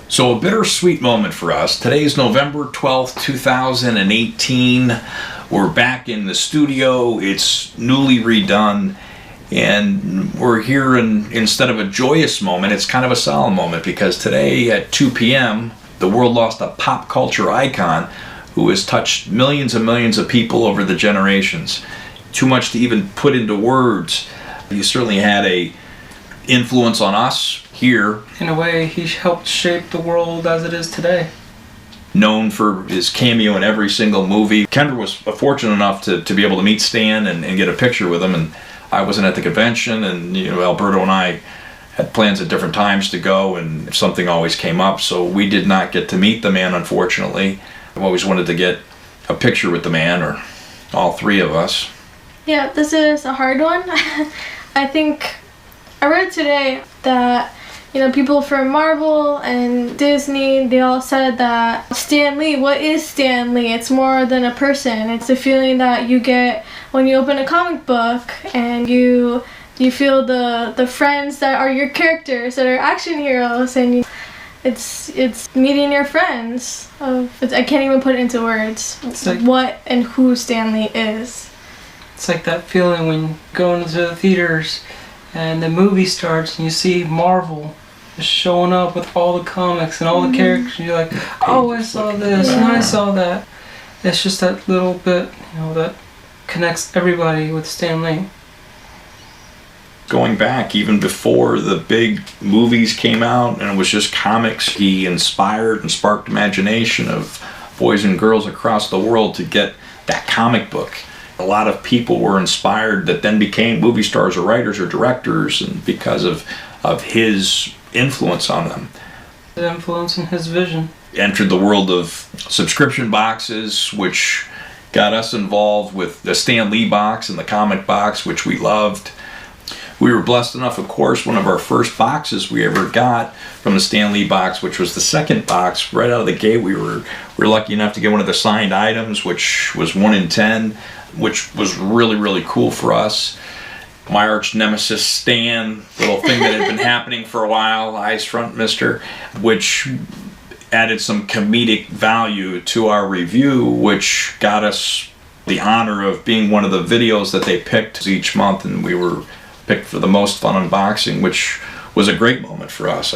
So a bittersweet moment for us. Today's November 12th, 2018. We're back in the studio. It's newly redone. And we're here, and instead of a joyous moment, it's kind of a solemn moment, because today at 2 p.m., the world lost a pop culture icon who has touched millions and millions of people over the generations. Too much to even put into words. He certainly had a influence on us here. In a way, he helped shape the world as it is today. Known for his cameo in every single movie. Kendra was fortunate enough to be able to meet Stan and get a picture with him, and I wasn't at the convention, and Alberto and I had plans at different times to go, and something always came up, so we did not get to meet the man, unfortunately. I've always wanted to get a picture with the man, or all three of us. Yeah, this is a hard one. I think I read today that people from Marvel and Disney, they all said that Stan Lee, what is Stan Lee? It's more than a person. It's the feeling that you get when you open a comic book, and you feel the friends that are your characters, that are action heroes, and it's meeting your friends. I can't even put it into words. It's like what and who Stan Lee is. It's like that feeling when you go into the theaters and the movie starts and you see Marvel just showing up with all the comics and all the characters, and you're like, oh, I saw this and I saw that. It's just that little bit, that connects everybody with Stan Lee. Going back even before the big movies came out and it was just comics, he inspired and sparked imagination of boys and girls across the world to get that comic book. A lot of people were inspired that then became movie stars or writers or directors, and because of his influence on them. The influence in his vision. Entered the world of subscription boxes, which got us involved with the Stan Lee box and the comic box, which we loved. We were blessed enough, of course, one of our first boxes we ever got from the Stan Lee box, which was the second box, right out of the gate, we were lucky enough to get one of the signed items, which was 1 in 10, which was really, really cool for us. My arch nemesis, Stan, little thing that had been happening for a while, Eyes Front Mister, which added some comedic value to our review, which got us the honor of being one of the videos that they picked each month, and we were picked for the most fun unboxing, which was a great moment for us.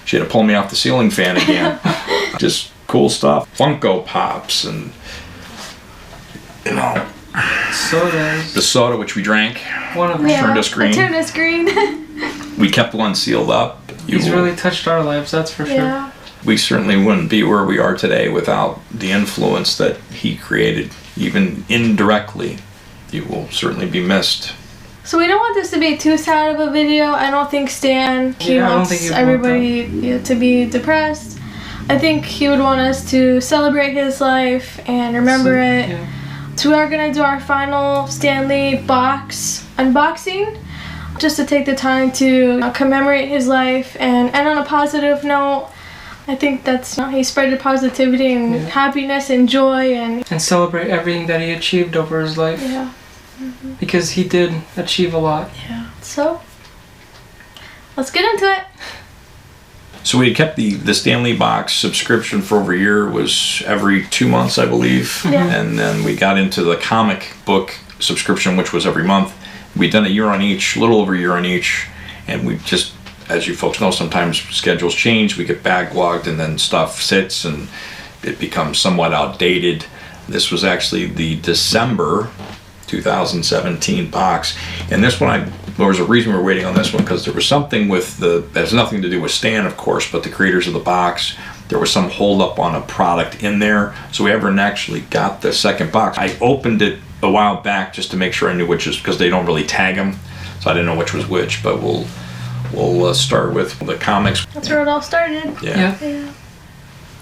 She had to pull me off the ceiling fan again. Just cool stuff. Funko Pops and, sodas. The soda which we drank. One of them turned us green. Turned us green. We kept one sealed up. He's really touched our lives, that's for sure. Yeah. We certainly wouldn't be where we are today without the influence that he created. Even indirectly, you will certainly be missed. So we don't want this to be too sad of a video. I don't think Stan, he wants everybody to be depressed. I think he would want us to celebrate his life and remember it. Yeah. So we are going to do our final Stan Lee box unboxing, just to take the time to commemorate his life and end on a positive note. I think that's, he spread positivity and happiness and joy and celebrate everything that he achieved over his life. Yeah. Because he did achieve a lot. Yeah. So, let's get into it. So we kept the Stan Lee box subscription for over a year. It was every 2 months, I believe. Yeah. And then we got into the comic book subscription, which was every month. We'd done a year on each, a little over a year on each. And we just, as you folks know, sometimes schedules change. We get backlogged and then stuff sits and it becomes somewhat outdated. This was actually the December 2017 box, and this one there was a reason we were waiting on this one, because there was something with that has nothing to do with Stan, of course, but the creators of the box. There was some hold up on a product in there, so we haven't actually got the second box. I opened it a while back just to make sure I knew which is, because they don't really tag them, so I didn't know which was which. But we'll start with the comics. That's where it all started. Yeah.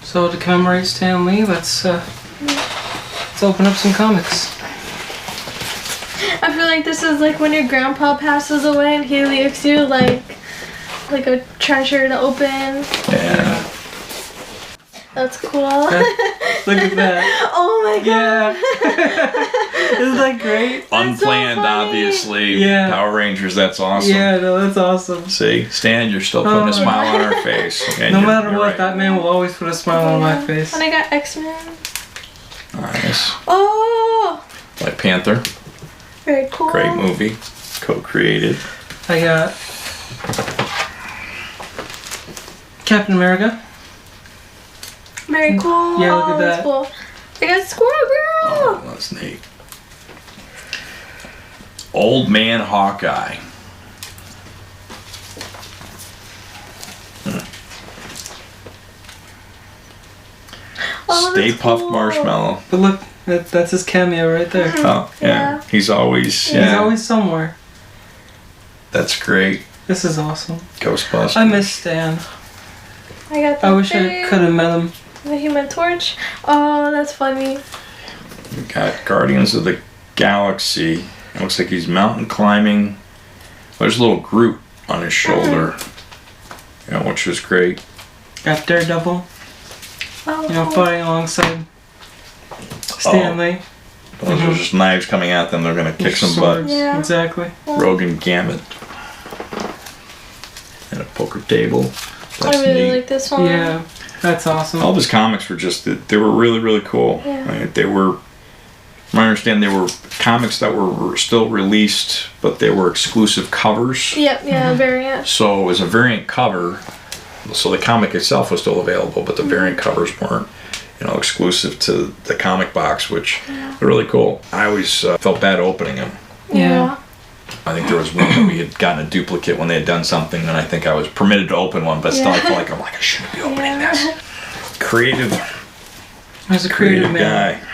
So to commemorate Stan Lee, let's open up some comics. I feel like this is like when your grandpa passes away and he leaves you like a treasure to open. Yeah. That's cool. Look at that. Oh my god. Yeah. Isn't that great? Unplanned, so funny. obviously. Yeah. Power Rangers, that's awesome. Yeah, no, that's awesome. See, Stan, you're still putting a smile on our face. Okay, No matter you're what, right. that man will always put a smile on my face. And I got X-Men. Nice. Oh, Black Panther, very cool. great movie, co-created. I got Captain America. Very cool. Yeah, look at that's that. cool. I got Squirrel Girl. Oh, that's neat. Old Man Hawkeye. Oh, Stay that's Puft cool. Marshmallow. But look, that's his cameo right there. Oh, yeah. Yeah. He's always, He's yeah. always somewhere. That's great. This is awesome. Ghostbusters. I miss Stan. I got. I wish I could have met him. The Human Torch. Oh, that's funny. We got Guardians of the Galaxy. It looks like he's mountain climbing. There's a little Groot on his shoulder. Yeah, which was great. Got Daredevil. Oh, You know, fighting alongside Stan Lee. Those are just knives coming at them. They're gonna kick some butt. Swords. Yeah. Exactly. Rogue and Gambit. And a poker table. That's I really neat. like this one. Yeah, that's awesome. All of his comics were just, they were really, really cool. Yeah. Right? They were, from what I understand, they were comics that were still released, but they were exclusive covers. Yep. Yeah. Variant. So it was a variant cover. So the comic itself was still available, but the variant covers weren't, exclusive to the comic box, which are really cool. I always felt bad opening them. Yeah. I think there was one that we had gotten a duplicate when they had done something, and I think I was permitted to open one, but still I felt like I shouldn't be opening this. Creative He's a creative man. guy.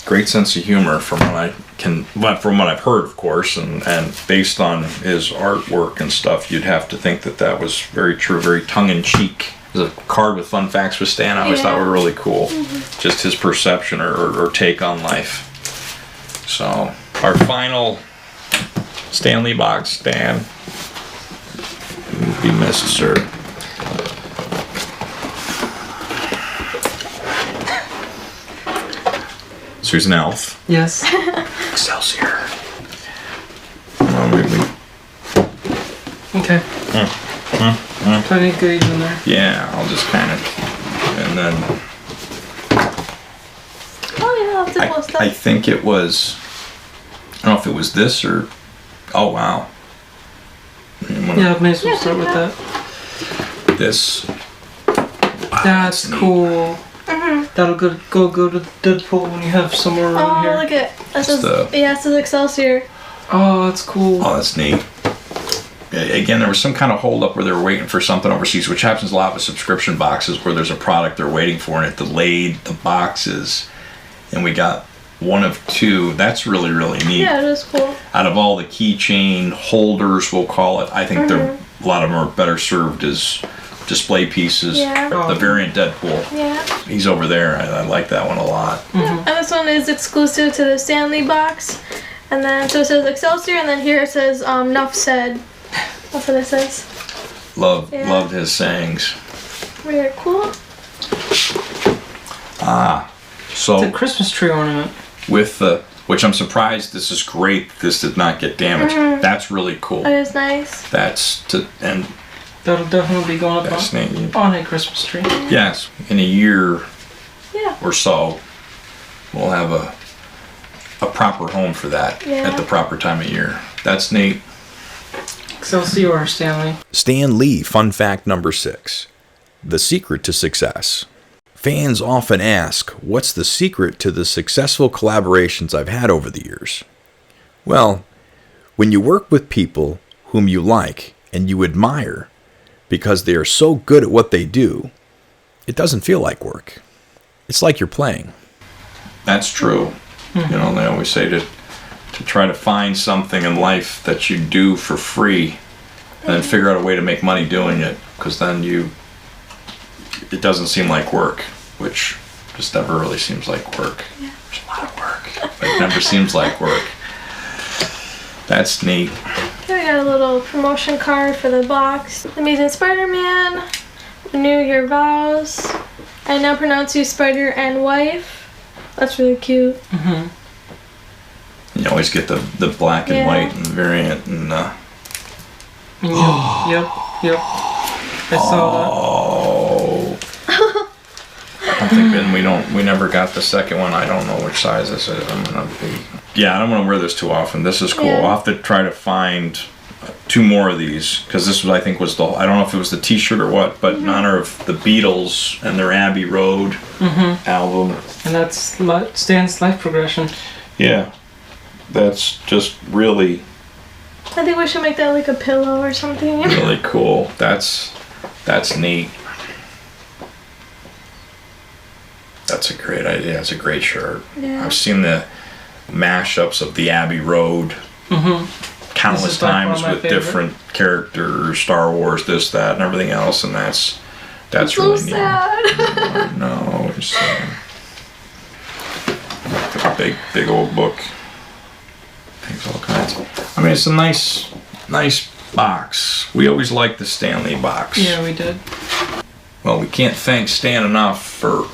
Great sense of humor from what I've heard, of course, and based on his artwork and stuff, you'd have to think that was very true, very tongue-in-cheek. There's a card with fun facts with Stan I always thought were really cool. Just his perception or take on life. So, our final Stan Lee box, Stan. You'll be missed, sir. So here's an elf. Yes. Excelsior. Okay. Plenty of goodies in there. Yeah, I'll just kind of, and then Oh yeah. I'll have to post that. I think it was, I don't know if it was this or, oh wow. Yeah, may as well start with that. This. That's neat. cool. That'll go to Deadpool when you have somewhere around Oh, here. look at that says the- it says Excelsior. Oh, that's cool. Oh, that's neat. Again, there was some kind of holdup where they were waiting for something overseas, which happens a lot with subscription boxes where there's a product they're waiting for and it delayed the boxes. And we got one of two. That's really, really neat. Yeah, it is cool. Out of all the keychain holders, we'll call it, I think a lot of them are better served as display pieces. Yeah. The variant Deadpool, Yeah. he's over there. I like that one a lot. And this one is exclusive to the Stan Lee box. And then so it says Excelsior, and then here it says Nuff Said. That's what it says. Loved Yeah. his sayings. Very cool. So It's a Christmas tree ornament. with which I'm surprised, this is great. This did not get damaged. That's really cool. That is nice. And That'll definitely be going up that's neat. on a Christmas tree. Yes, in a year Yeah. or so, we'll have a proper home for that Yeah. at the proper time of year. That's neat. Excelsior, Stanley. Stan Lee fun fact number 6. The secret to success. Fans often ask, what's the secret to the successful collaborations I've had over the years? Well, when you work with people whom you like and you admire because they are so good at what they do, it doesn't feel like work. It's like you're playing. That's true. They always say to try to find something in life that you do for free and then figure out a way to make money doing it, because then it doesn't seem like work, which just never really seems like work. There's a lot of work, but it never seems like work. That's neat. Here we got a little promotion card for the box. Amazing Spider-Man. Renew your vows. I now pronounce you Spider and wife. That's really cute. You always get the black and white and variant and. Yep. I saw that. I'm thinking we never got the second one. I don't know which size this is. I'm don't want to wear this too often. This is cool. Yeah. I'll have to try to find 2 more of these because this was, I think, was I don't know if it was the T-shirt or what, but in honor of the Beatles and their Abbey Road album. And that's Stan's life progression. Yeah, that's just really. I think we should make that like a pillow or something. Really cool. That's neat. That's a great idea. It's a great shirt. Yeah. I've seen the mashups of the Abbey Road countless times with different characters, Star Wars, this, that, and everything else, and that's really so neat. sad. No, it's a big old book. Takes all kinds. I mean, it's a nice box. We always liked the Stanley box. Yeah, we did. Well, we can't thank Stan enough for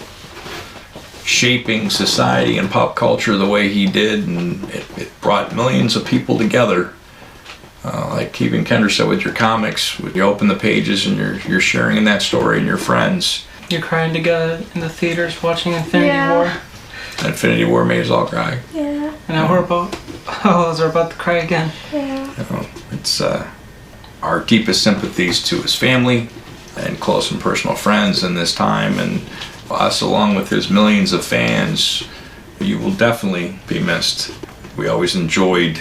shaping society and pop culture the way he did, and it brought millions of people together. Like even Kendra said with your comics, you open the pages and you're sharing in that story and your friends. You're crying together in the theaters watching Infinity War. Infinity War made us all cry. Yeah. And now we're about to cry again. Yeah. It's our deepest sympathies to his family and close and personal friends in this time, and us along with his millions of fans. You will definitely be missed. We always enjoyed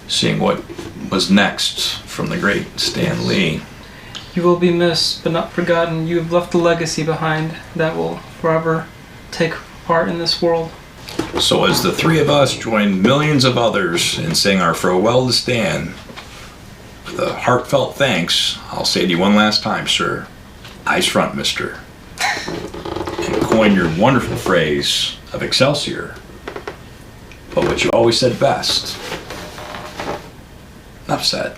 seeing what was next from the great Stan Lee. You will be missed, but not forgotten. You have left a legacy behind that will forever take part in this world. So as the 3 of us join millions of others in saying our farewell to Stan, with a heartfelt thanks, I'll say to you one last time, sir, eyes front, mister. And coin your wonderful phrase of Excelsior, but what you always said best. Enough said.